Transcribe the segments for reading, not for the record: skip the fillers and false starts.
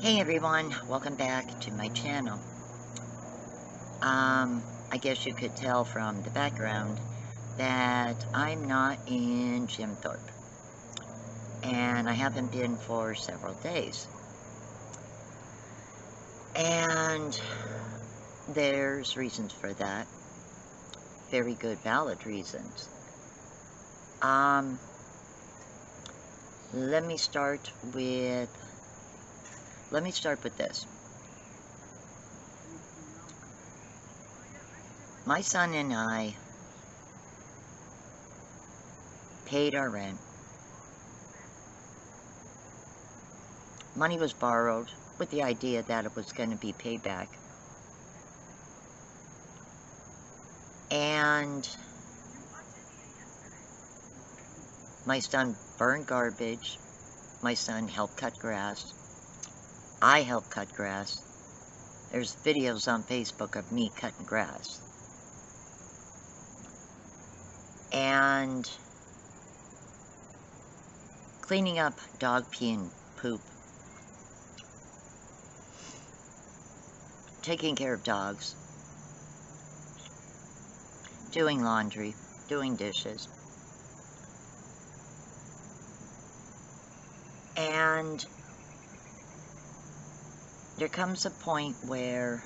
Hey everyone, welcome back to my channel. I guess you could tell from the background that I'm not in Thorpe, and I haven't been for several days. And there's reasons for that. Very good, valid reasons. Let me start with this. My son and I paid our rent. Money was borrowed with the idea that it was going to be paid back. And my son burned garbage. My son helped cut grass. I helped cut grass. There's videos on Facebook of me cutting grass. And cleaning up dog pee and poop. Taking care of dogs. Doing laundry. Doing dishes. And there comes a point where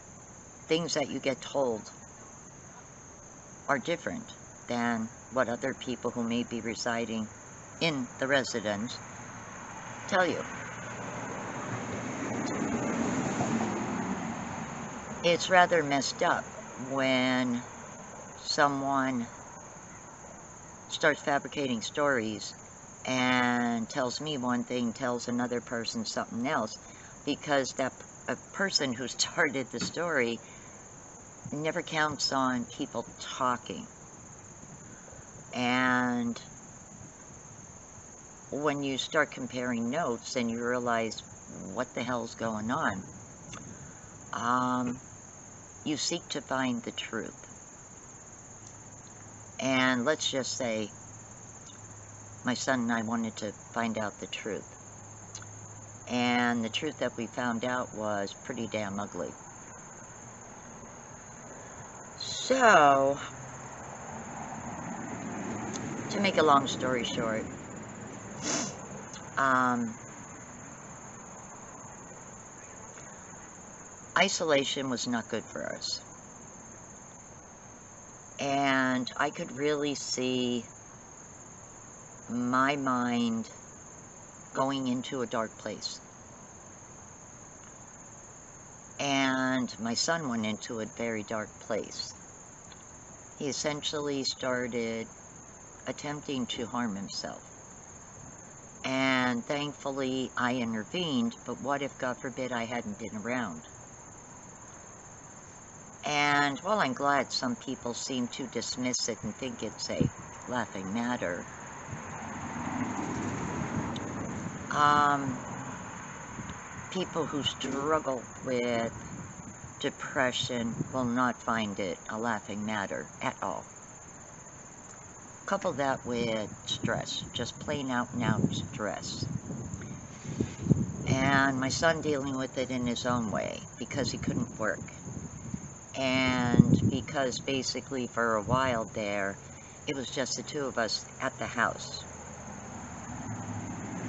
things that you get told are different than what other people who may be residing in the residence tell you. It's rather messed up when someone starts fabricating stories and tells me one thing, tells another person something else, because that a person who started the story never counts on people talking. And when you start comparing notes and you realize what the hell's going on, you seek to find the truth. And let's just say my son and I wanted to find out the truth. And the truth that we found out was pretty damn ugly. So, to make a long story short, isolation was not good for us. And I could really see my mind going into a dark place. And my son went into a very dark place. He essentially started attempting to harm himself. And thankfully I intervened, but what if, God forbid, I hadn't been around? And while I'm glad some people seem to dismiss it and think it's a laughing matter, people who struggle with depression will not find it a laughing matter at all. Couple that with stress, just plain out and out stress. And my son dealing with it in his own way because he couldn't work. And because basically for a while there, it was just the two of us at the house.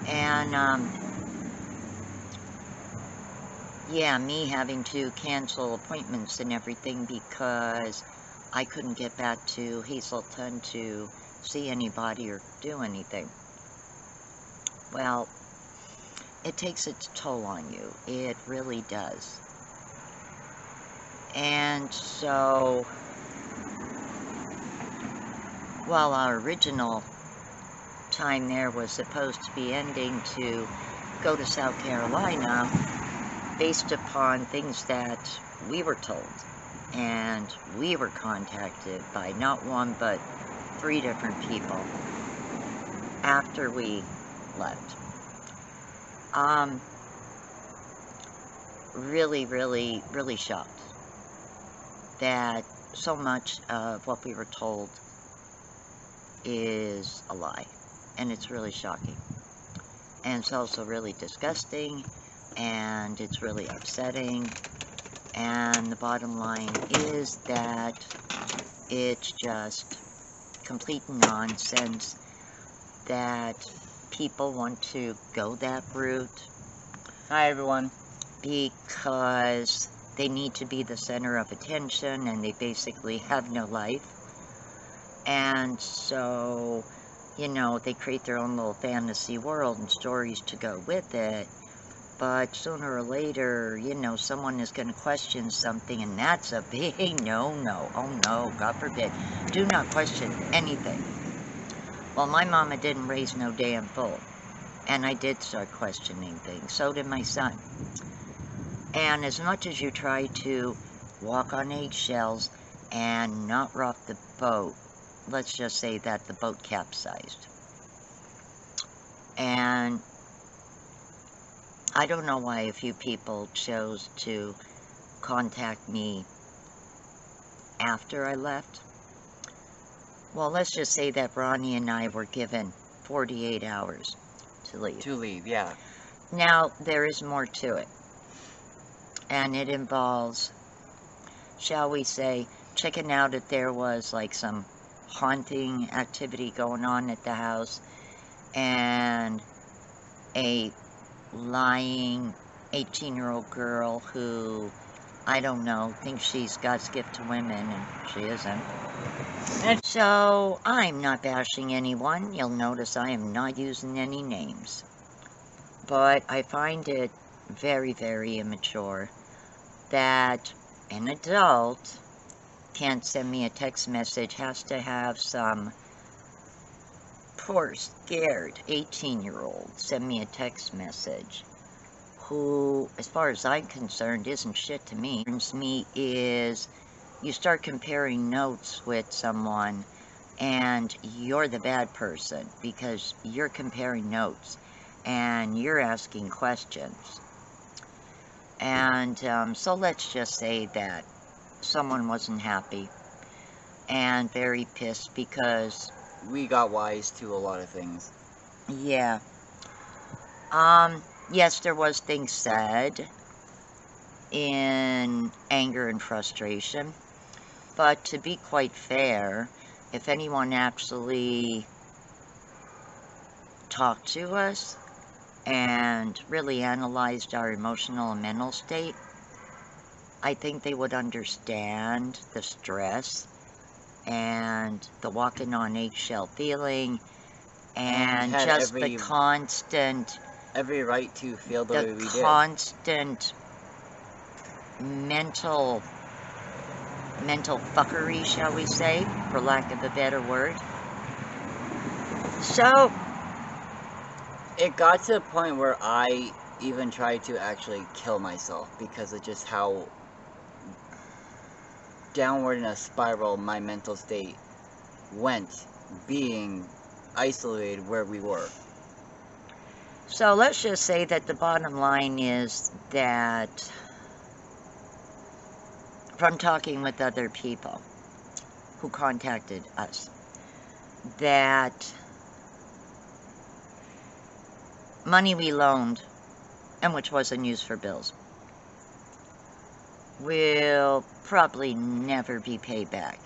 And, yeah, me having to cancel appointments and everything because I couldn't get back to Hazelton to see anybody or do anything. Well, it takes its toll on you. It really does. And so, while our original time there was supposed to be ending to go to South Carolina based upon things that we were told, and we were contacted by not one but 3 different people after we left. Really shocked that so much of what we were told is a lie, and it's really shocking. And it's also really disgusting and it's really upsetting. And the bottom line is that it's just complete nonsense that people want to go that route. Hi, everyone. Because they need to be the center of attention and they basically have no life. And so, you know, they create their own little fantasy world and stories to go with it. But sooner or later, you know, someone is going to question something, and that's a big no-no. Oh no, God forbid. Do not question anything. Well, my mama didn't raise no damn fool. And I did start questioning things. So did my son. And as much as you try to walk on eggshells and not rock the boat, let's just say that the boat capsized. And I don't know why a few people chose to contact me after I left. Well, let's just say that Ronnie and I were given 48 hours to leave. To leave, yeah. Now, there is more to it. And it involves, shall we say, checking out if there was like some haunting activity going on at the house, and a lying 18-year-old girl who, I don't know, thinks she's God's gift to women, and she isn't. And so, I'm not bashing anyone. You'll notice I am not using any names. But I find it very, very immature that an adult can't send me a text message, has to have some poor, scared 18-year-old send me a text message who, as far as I'm concerned, isn't shit to me. What concerns me is you start comparing notes with someone and you're the bad person because you're comparing notes and you're asking questions. And so let's just say that someone wasn't happy and very pissed because We got wise to a lot of things. yeah. Yes, there was things said in anger and frustration, but to be quite fair, if anyone actually talked to us and really analyzed our emotional and mental state, I think they would understand the stress and the walking on eggshell feeling and had just the every- constant Every right to feel the way we did. constant mental fuckery, shall we say, for lack of a better word. So It got to a point where I even tried to actually kill myself because of just how downward in a spiral my mental state went, being isolated where we were. So let's just say that the bottom line is that from talking with other people who contacted us, that money we loaned, and which wasn't used for bills, will probably never be paid back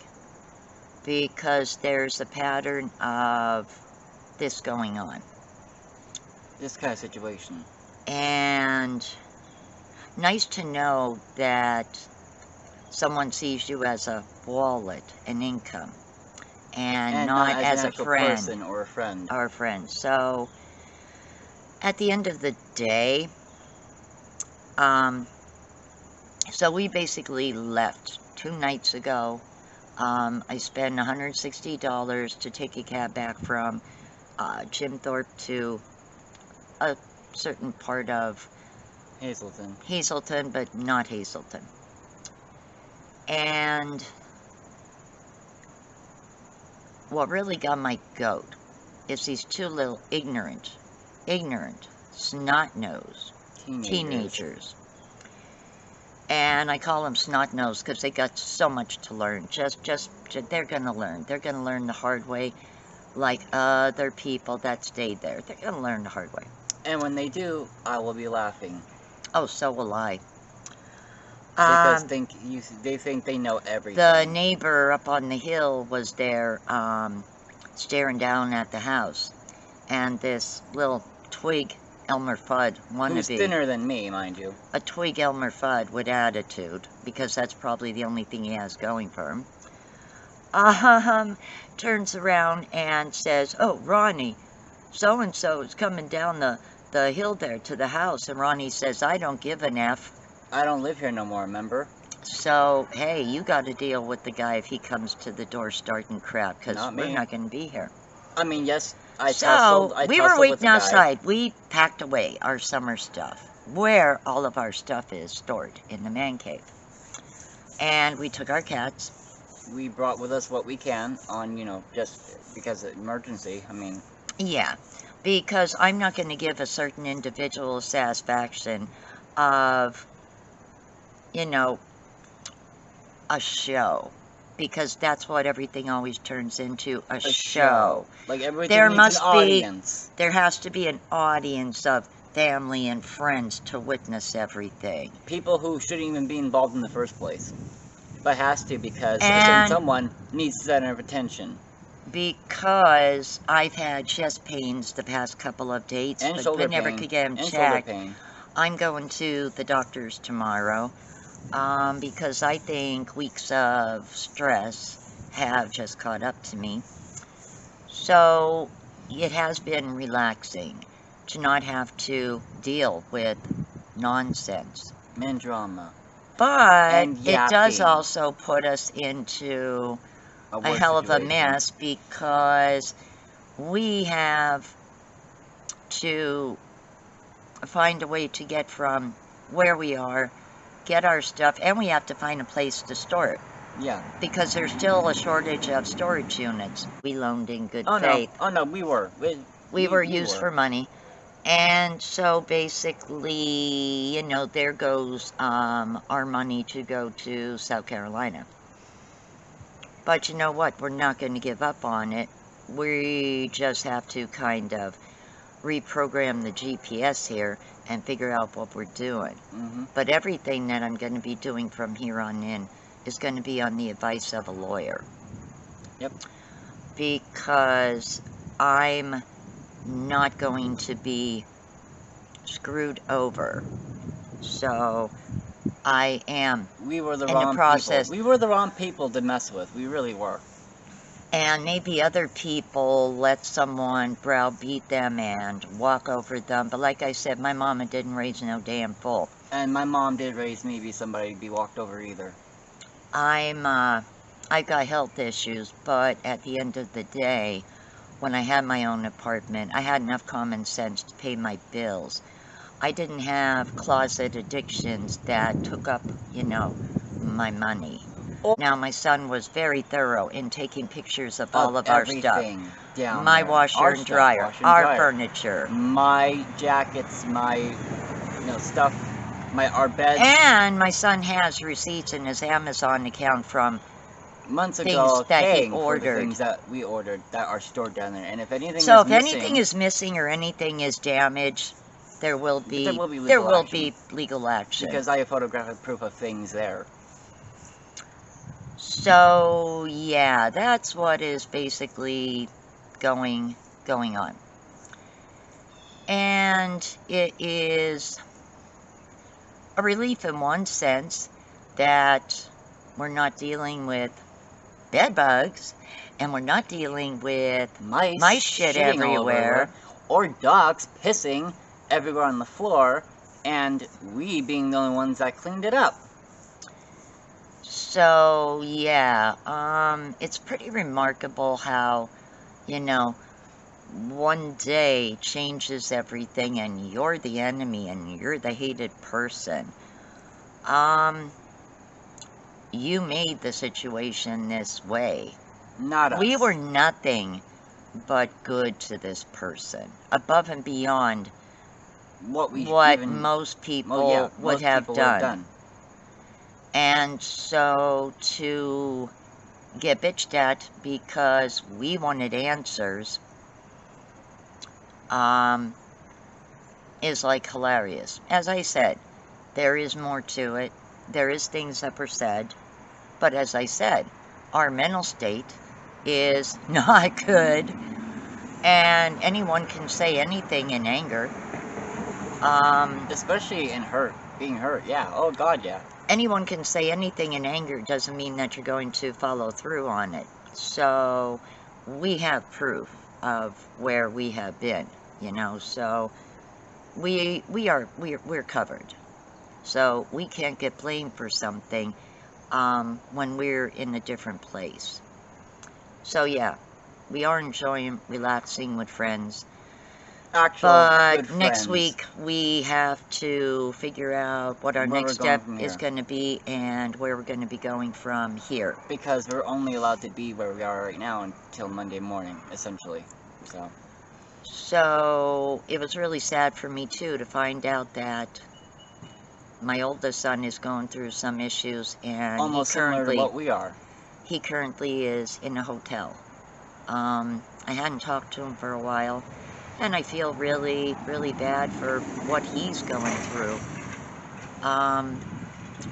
because there's a pattern of this going on. This kind of situation. And nice to know that someone sees you as a wallet, an income, and not as an a actual friend person or a friend. or a friend. So at the end of the day, so we basically left 2 nights ago. I spent $160 to take a cab back from Jim Thorpe to a certain part of Hazelton, but not Hazelton. And what really got my goat is these 2 little ignorant, snot nose teenagers. And I call them Snot Nose because they got so much to learn. They're gonna learn. They're gonna learn the hard way, like other people that stayed there. They're gonna learn the hard way. And when they do, I will be laughing. Oh, so will I. Because they think they know everything. The neighbor up on the hill was there, staring down at the house, and this little twig Elmer Fudd wannabe. Who's thinner than me, mind you. A twig Elmer Fudd with attitude, because that's probably the only thing he has going for him. Turns around and says, "Oh, Ronnie, so-and-so is coming down the hill there to the house." And Ronnie says, "I don't give an F. I don't live here no more, remember? So, hey, you got to deal with the guy if he comes to the door starting crap, because Not we're me. not going to be here." I mean, yes, I we tussled were with the waiting guy. outside. We packed away our summer stuff, where all of our stuff is stored, in the man cave. And we took our cats. We brought with us what we can on, you know, just because of emergency. I mean, Yeah, because I'm not going to give a certain individual satisfaction of, you know, a show. Because that's what everything always turns into, a show. Like everything There needs must an audience. There has to be an audience of family and friends to witness everything. People who shouldn't even be involved in the first place. But has to, because And someone needs the center of attention. because I've had chest pains the past couple of dates, And but shoulder never pain. could get them And shoulder checked. pain. I'm going to the doctor's tomorrow, because I think weeks of stress have just caught up to me. So it has been relaxing to not have to deal with nonsense. And drama. But And it does yapping. also put us into a worse hell of a situation. mess, because we have to find a way to get from where we are, get our stuff, and we have to find a place to store it. Yeah. Because there's still a shortage of storage units. We loaned in good faith. Oh no, we were. We were used for money. And so basically, you know, there goes our money to go to South Carolina. But you know what? We're not going to give up on it. We just have to kind of reprogram the GPS here and figure out what we're doing. Mm-hmm. But everything that I'm going to be doing from here on in is going to be on the advice of a lawyer. Yep. Because I'm not going to be screwed over. So I am We were the in wrong the process. people. We were the wrong people to mess with. We really were. And maybe other people let someone browbeat them and walk over them. But like I said, my mama didn't raise no damn fool. And my mom did raise me be somebody to be walked over either. I've got health issues, but at the end of the day, when I had my own apartment, I had enough common sense to pay my bills. I didn't have closet addictions that took up, you know, my money. Now, my son was very thorough in taking pictures of all of our stuff. Everything down My there. washer Our and stuff, dryer, washer and our dryer. furniture. My jackets, my stuff, our beds. And my son has receipts in his Amazon account from Months things ago, that he paying for the ordered. things that we ordered that are stored down there. And if anything So is if missing, anything is missing or anything is damaged, there will be legal action. because I have photographic proof of things there. So yeah, that's what is basically going on. And it is a relief in one sense that we're not dealing with bed bugs, and we're not dealing with mice shit everywhere, or dogs pissing everywhere on the floor, and we being the only ones that cleaned it up. So yeah, it's pretty remarkable how, you know, one day changes everything and you're the enemy and you're the hated person. You made the situation this way. Not us. We were nothing but good to this person, above and beyond what most people would have done. And so to get bitched at because we wanted answers is like hilarious. As I said, There is more to it. There is things that were said. But as I said, our mental state is not good. And anyone can say anything in anger. Especially in hurt, being hurt, yeah. Oh God, yeah. Anyone can say anything in anger doesn't mean that you're going to follow through on it. So we have proof of where we have been, you know, so we're covered. So we can't get blamed for something when we're in a different place. So yeah, we are enjoying relaxing with friends. But next week we have to figure out what our next step is going to be and where we're going to be going from here. Because we're only allowed to be where we are right now until Monday morning, essentially. So it was really sad for me too to find out that my oldest son is going through some issues, and almost similar to what we are. He currently is in a hotel. I hadn't talked to him for a while. And I feel really, really bad for what he's going through.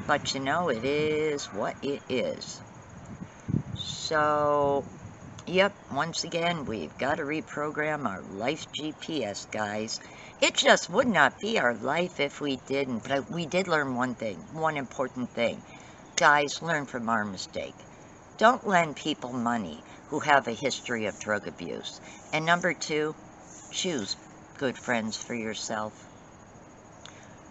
But you know, it is what it is. So, yep, once again, we've got to reprogram our life GPS, guys. It just would not be our life if we didn't. But we did learn one thing, one important thing. Guys, learn from our mistake. Don't lend people money who have a history of drug abuse. And number 2, choose good friends for yourself.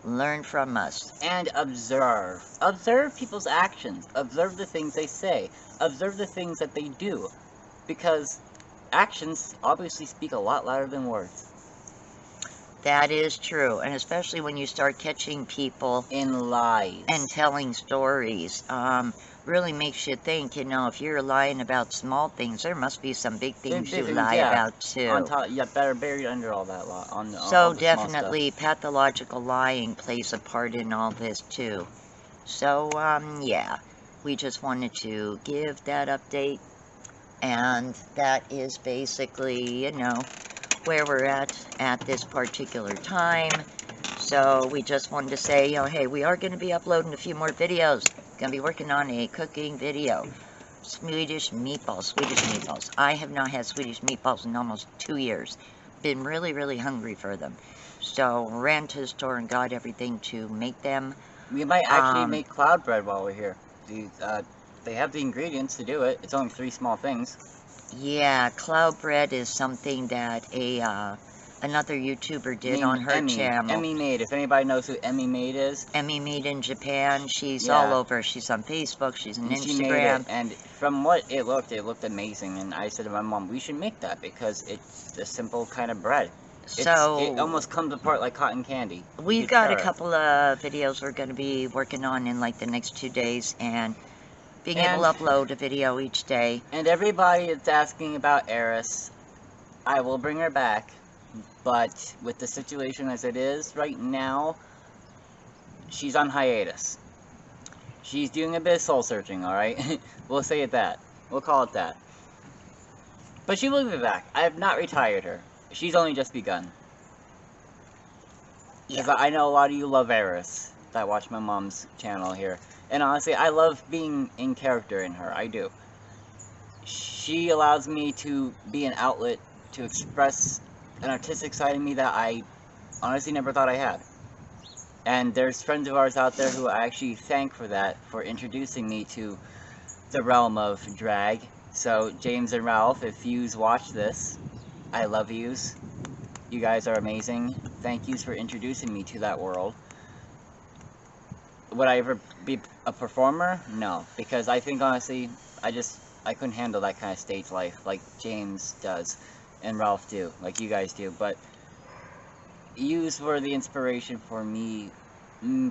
Learn from us. And observe. Observe people's actions. Observe the things they say. Observe the things that they do. Because actions obviously speak a lot louder than words. That is true. And especially when you start catching people in lies and telling stories. Really makes you think, you know, if you're lying about small things, there must be some big things you lie about too. On top, yeah, better buried under all that so definitely pathological lying plays a part in all this too. So yeah, we just wanted to give that update, and that is basically, you know, where we're at this particular time. So we just wanted to say, you know, hey, we are going to be uploading a few more videos. Going to be working on a cooking video. Swedish meatballs. I have not had Swedish meatballs in almost 2 years. Been really, really hungry for them. So ran to the store and got everything to make them. We might actually make cloud bread while we're here. They have the ingredients to do it. It's only 3 small things. Yeah, cloud bread is something that another YouTuber did on her channel. Emmy Made. If anybody knows who Emmy Made is. Emmy Made in Japan. She's all over. She's on Facebook. She's on Instagram. She made it, and from what it looked amazing. And I said to my mom, we should make that because it's a simple kind of bread. So it almost comes apart like cotton candy. We've got a couple of videos we're going to be working on in like the next 2 days, and being able to upload a video each day. And everybody is asking about Eris. I will bring her back. But with the situation as it is right now, she's on hiatus. She's doing a bit of soul searching, alright? We'll say it that. We'll call it that. But she will be back. I have not retired her. She's only just begun. Because I know a lot of you love Eris that watch my mom's channel here. And honestly, I love being in character in her. I do. She allows me to be an outlet to express an artistic side of me that I honestly never thought I had. And there's friends of ours out there who I actually thank for that, for introducing me to the realm of drag. So, James and Ralph, if yous watch this, I love yous. You guys are amazing. Thank yous for introducing me to that world. Would I ever be a performer? No. Because I think, honestly, I couldn't handle that kind of stage life like James does. And Ralph do, like you guys do, but yous were the inspiration for me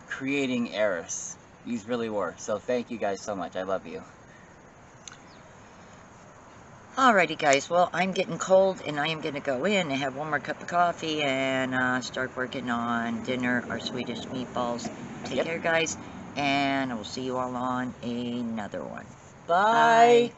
creating Eris. Yous really were, so thank you guys so much, I love you. Alrighty guys, well I'm getting cold and I am going to go in and have one more cup of coffee and start working on dinner, our Swedish meatballs. Take care guys, and I will see you all on another one. Bye.